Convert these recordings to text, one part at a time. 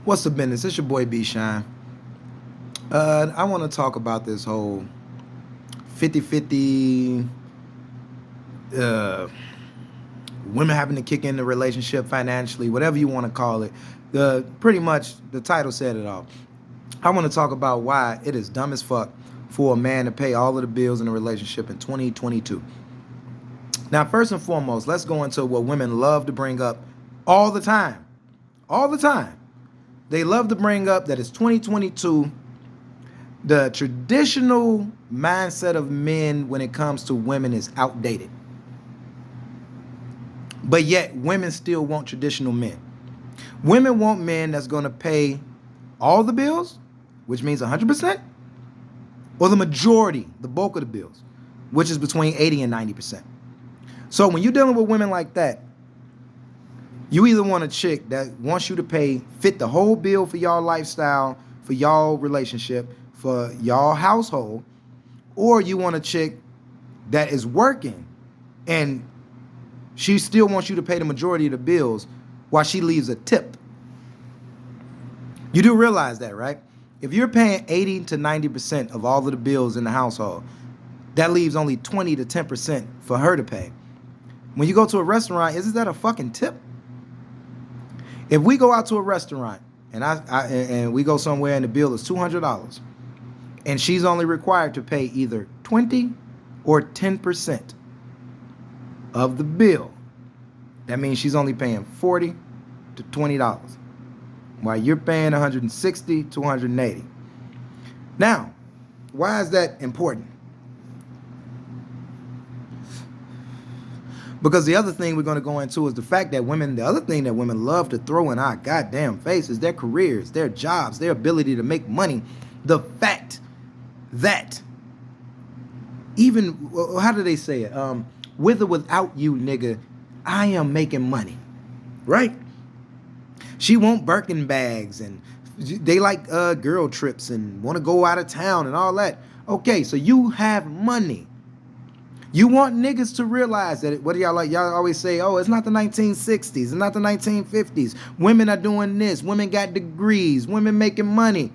What's the business? It's your boy B Shine. I want to talk about this whole 50-50 uh, women having to kick in the relationship financially, whatever you want to call it. Pretty much the title said it all. I want to talk about why it is dumb as fuck for a man to pay all of the bills in a relationship in 2022. Now, first and foremost, let's go into what women love to bring up all the time. All the time. They love to bring up that it's 2022. The traditional mindset of men when it comes to women is outdated. But yet, women still want traditional men. Women want men that's going to pay all the bills, which means 100%, or the majority, the bulk of the bills, which is between 80 and 90%. So when you're dealing with women like that, you either want a chick that wants you to fit the whole bill for y'all lifestyle, for y'all relationship, for y'all household, or you want a chick that is working and she still wants you to pay the majority of the bills while she leaves a tip. You do realize that, right? If you're paying 80 to 90% of all of the bills in the household, that leaves only 20 to 10% for her to pay. When you go to a restaurant, isn't that a fucking tip? If we go out to a restaurant and we go somewhere and the bill is $200 and she's only required to pay either 20 or 10% of the bill, that means she's only paying $40 to $20 while you're paying $160 to $180. Now, why is that important? Because the other thing we're going to go into is the fact that the other thing that women love to throw in our goddamn face is their careers, their jobs, their ability to make money. The fact that even, how do they say it? With or without you, nigga, I am making money, right? She want Birkin bags and they like girl trips and want to go out of town and all that. Okay, so you have money. You want niggas to realize that, what do y'all like? Y'all always say, oh, it's not the 1960s. It's not the 1950s. Women are doing this. Women got degrees. Women making money.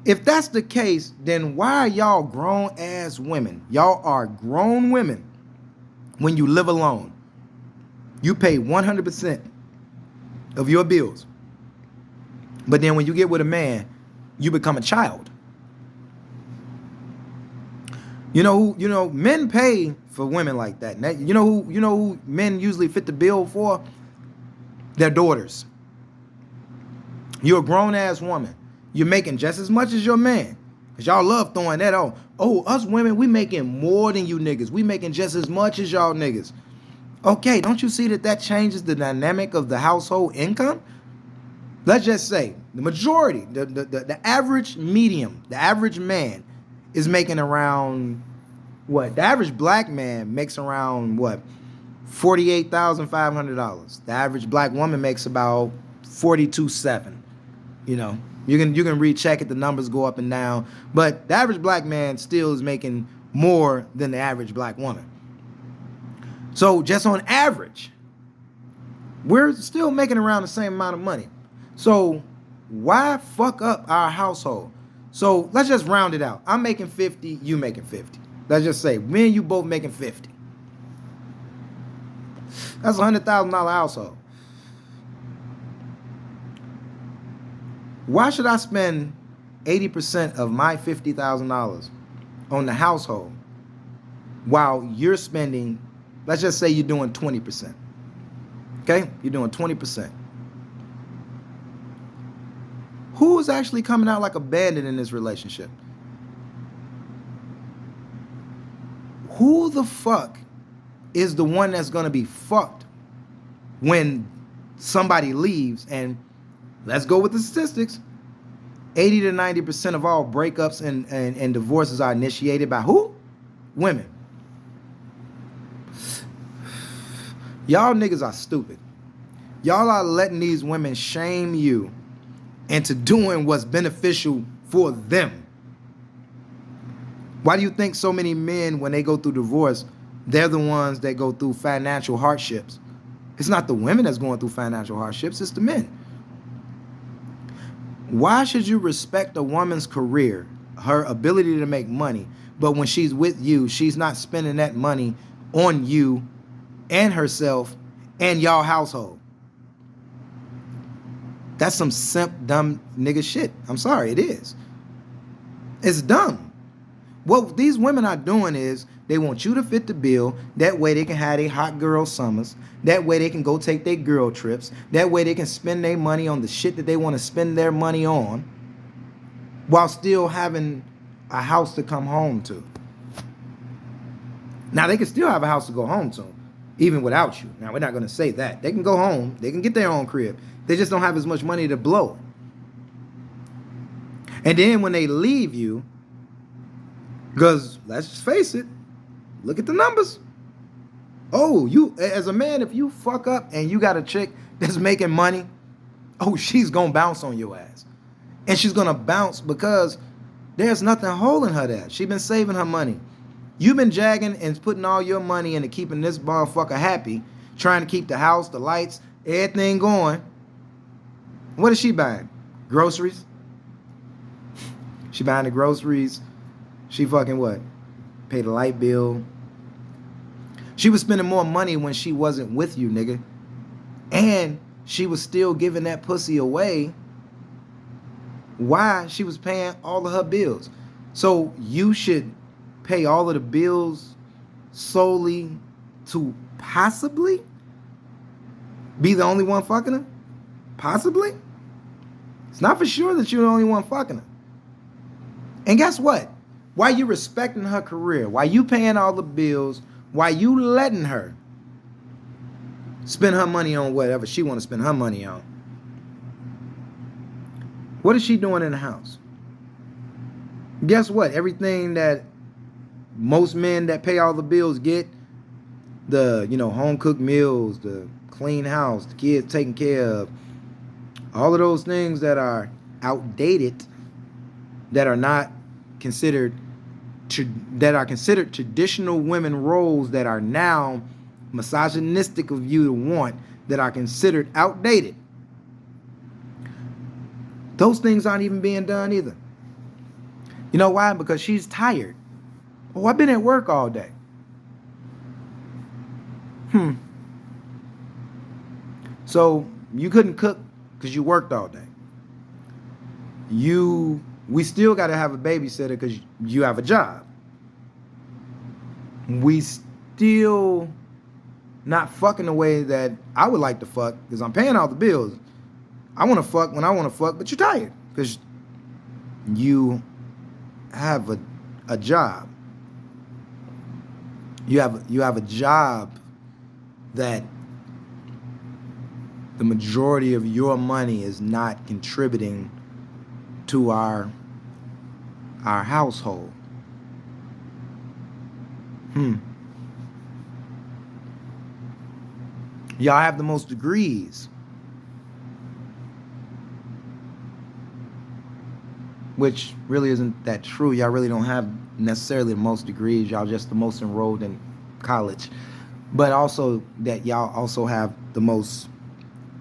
If that's the case, then why are y'all grown ass women? Y'all are grown women when you live alone. You pay 100% of your bills. But then when you get with a man, you become a child. Men pay for women like that. You know who men usually fit the bill for? Their daughters. You're a grown ass woman. You're making just as much as your man. Cause y'all love throwing that on. Oh, us women, we making more than you niggas. We making just as much as y'all niggas. Okay, don't you see that changes the dynamic of the household income? Let's just say the majority, the average medium, the average man is making around what? The average black man makes around what? $48,500. The average black woman makes about $42,700. You can recheck it. The numbers go up and down, but the average black man still is making more than the average black woman. So just on average, we're still making around the same amount of money. So why fuck up our household? So let's just round it out. I'm making 50, you making 50. Let's just say me and you both making 50. That's a $100,000 household. Why should I spend 80% of my $50,000 on the household while you're spending, let's just say you're doing 20%. Okay? You're doing 20%. Who is actually coming out like a bandit in this relationship? Who the fuck is the one that's going to be fucked when somebody leaves? And let's go with the statistics. 80 to 90% of all breakups and divorces are initiated by who? Women. Y'all niggas are stupid. Y'all are letting these women shame you into doing what's beneficial for them. Why do you think so many men, when they go through divorce, they're the ones that go through financial hardships? It's not the women that's going through financial hardships, it's the men. Why should you respect a woman's career, her ability to make money, but when she's with you, she's not spending that money on you and herself and y'all household? That's some simp, dumb nigga shit. I'm sorry, it is. It's dumb. What these women are doing is they want you to fit the bill. That way they can have their hot girl summers. That way they can go take their girl trips. That way they can spend their money on the shit that they want to spend their money on while still having a house to come home to. Now they can still have a house to go home to, even without you. Now we're not going to say that. They can go home. They can get their own crib. They just don't have as much money to blow. And then when they leave you, because let's just face it, look at the numbers. Oh, you as a man, if you fuck up and you got a chick that's making money, oh, she's gonna bounce on your ass. And she's gonna bounce because there's nothing holding her there. She's been saving her money. You've been jagging and putting all your money into keeping this motherfucker happy, trying to keep the house, the lights, everything going. What is she buying? Groceries? She buying the groceries. She fucking what? Pay the light bill. She was spending more money when she wasn't with you, nigga. And she was still giving that pussy away. Why? She was paying all of her bills. So you should pay all of the bills solely to possibly be the only one fucking her? Possibly? It's not for sure that you're the only one fucking her. And guess what? Why you respecting her career? Why you paying all the bills? Why you letting her spend her money on whatever she want to spend her money on? What is she doing in the house? Guess what? Everything that most men that pay all the bills get, the, home cooked meals, the clean house, the kids taken care of, all of those things that are outdated, that are not considered traditional women roles, that are now misogynistic of you to want, that are considered outdated. Those things aren't even being done either. You know why? Because she's tired. Oh, I've been at work all day. So you couldn't cook because you worked all day. We still got to have a babysitter because you have a job. We still not fucking the way that I would like to fuck because I'm paying all the bills. I want to fuck when I want to fuck, but you're tired because you have a job. You have a job that the majority of your money is not contributing to our household. Y'all have the most degrees, which really isn't that true. Y'all really don't have necessarily the most degrees. Y'all just the most enrolled in college. But also that y'all also have the most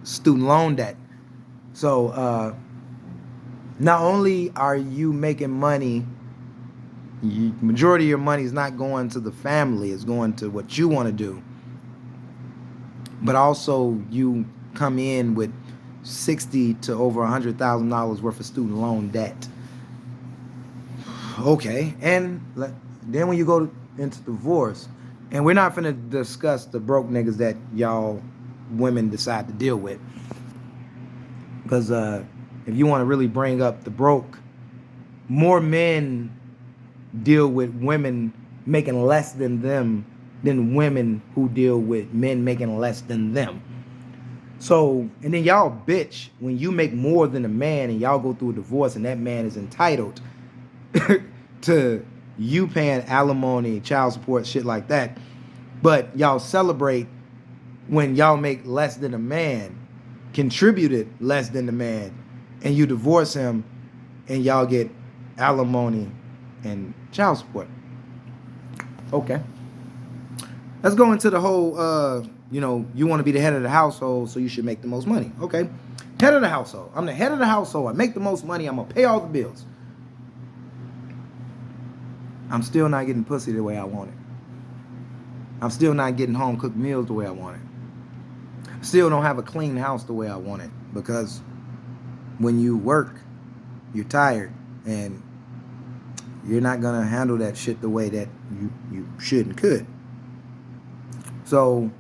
student loan debt. So not only are you making money, majority of your money is not going to the family, it's going to what you want to do. But also you come in with $60,000 to over $100,000 worth of student loan debt. Okay, and then when you go into divorce, and we're not finna discuss the broke niggas that y'all women decide to deal with, because if you want to really bring up the broke, more men deal with women making less than them than women who deal with men making less than them. So, and then y'all bitch when you make more than a man and y'all go through a divorce and that man is entitled to you paying alimony, child support, shit like that. But y'all celebrate when y'all make less than a man, contributed less than the man, and you divorce him and y'all get alimony and child support. Okay. Let's go into the whole, you want to be the head of the household, so you should make the most money. Okay. Head of the household. I'm the head of the household. I make the most money. I'm going to pay all the bills. I'm still not getting pussy the way I want it. I'm still not getting home cooked meals the way I want it. Still don't have a clean house the way I want it. Because when you work, you're tired. And you're not going to handle that shit the way that you should and could. So,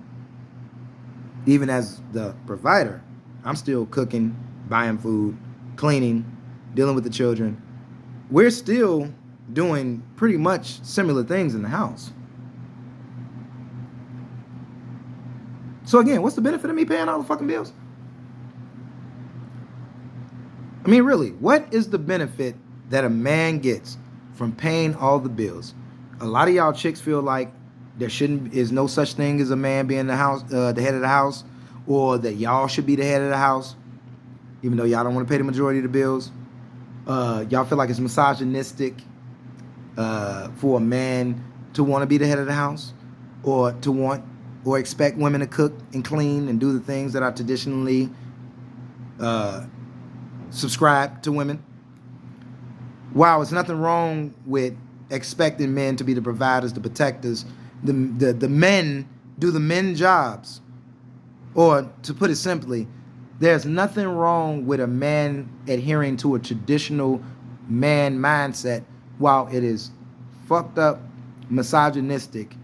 even as the provider, I'm still cooking, buying food, cleaning, dealing with the children. We're still doing pretty much similar things in the house. So again, what's the benefit of me paying all the fucking bills? I mean, really, what is the benefit that a man gets from paying all the bills? A lot of y'all chicks feel like there is no such thing as a man being the head of the house, or that y'all should be the head of the house, even though y'all don't want to pay the majority of the bills. Y'all feel like it's misogynistic for a man to want to be the head of the house, or to want or expect women to cook and clean and do the things that are traditionally subscribed to women. Wow, it's nothing wrong with expecting men to be the providers, the protectors. The men do the men jobs. Or to put it simply, there's nothing wrong with a man adhering to a traditional man mindset, while it is fucked up, misogynistic,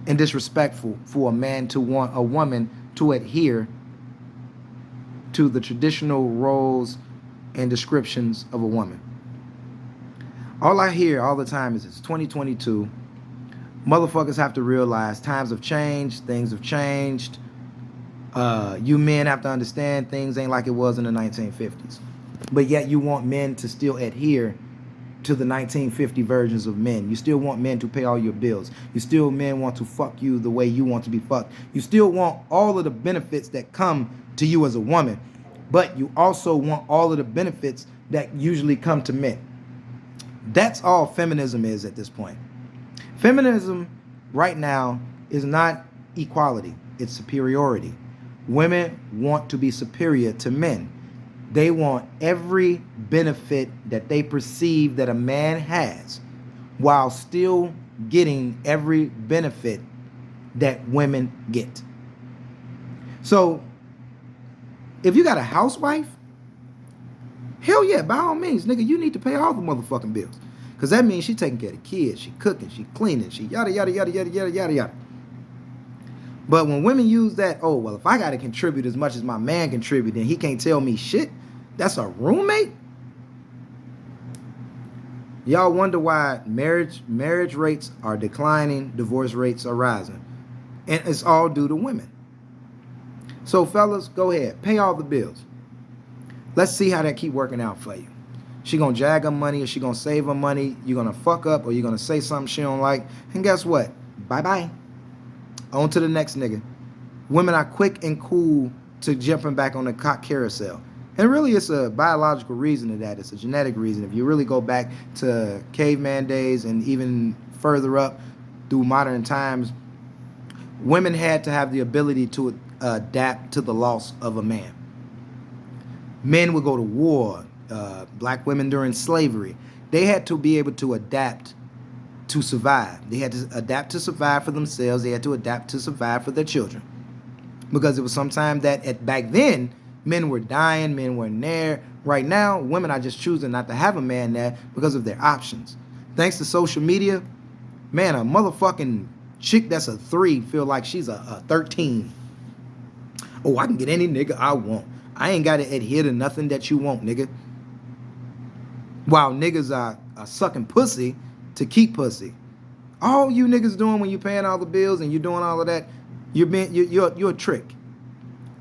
and disrespectful for a man to want a woman to adhere to the traditional roles and descriptions of a woman. All I hear all the time is it's 2022. Motherfuckers have to realize times have changed, things have changed. You men have to understand things ain't like it was in the 1950s. But yet you want men to still adhere to the 1950 versions of men. You still want men to pay all your bills. You still men want to fuck you the way you want to be fucked. You still want all of the benefits that come to you as a woman. But you also want all of the benefits that usually come to men. That's all feminism is at this point. Feminism right now is not equality, it's superiority. Women want to be superior to men. They want every benefit that they perceive that a man has, while still getting every benefit that women get. So, if you got a housewife, hell yeah, by all means, nigga, you need to pay all the motherfucking bills. Because that means she taking care of the kids, she cooking, she cleaning, she yada, yada, yada, yada, yada, yada, yada. But when women use that, oh, well, if I got to contribute as much as my man contribute, then he can't tell me shit, that's a roommate? Y'all wonder why marriage rates are declining, divorce rates are rising. And it's all due to women. So fellas, go ahead, pay all the bills. Let's see how that keep working out for you. She gonna jag her money, or she gonna save her money? You gonna fuck up, or you gonna say something she don't like? And guess what? Bye-bye. On to the next nigga. Women are quick and cool to jumping back on the cock carousel. And really, it's a biological reason to that. It's a genetic reason. If you really go back to caveman days and even further up through modern times, women had to have the ability to adapt to the loss of a man. Men would go to war. Black women during slavery, they had to be able to adapt to survive. They had to adapt to survive for themselves. They had to adapt to survive for their children. Because it was sometime that back then, men were dying, men weren't there. Right now, women are just choosing not to have a man there because of their options. Thanks to social media, man, a motherfucking chick that's a 3 feel like she's a 13. Oh, I can get any nigga I want. I ain't got to adhere to nothing that you want, nigga. While niggas are sucking pussy to keep pussy. All you niggas doing when you paying all the bills and you doing all of that, you're a trick.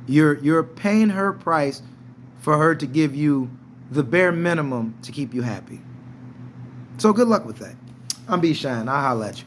You're paying her price for her to give you the bare minimum to keep you happy. So good luck with that. I'm B Shine. I'll holler at you.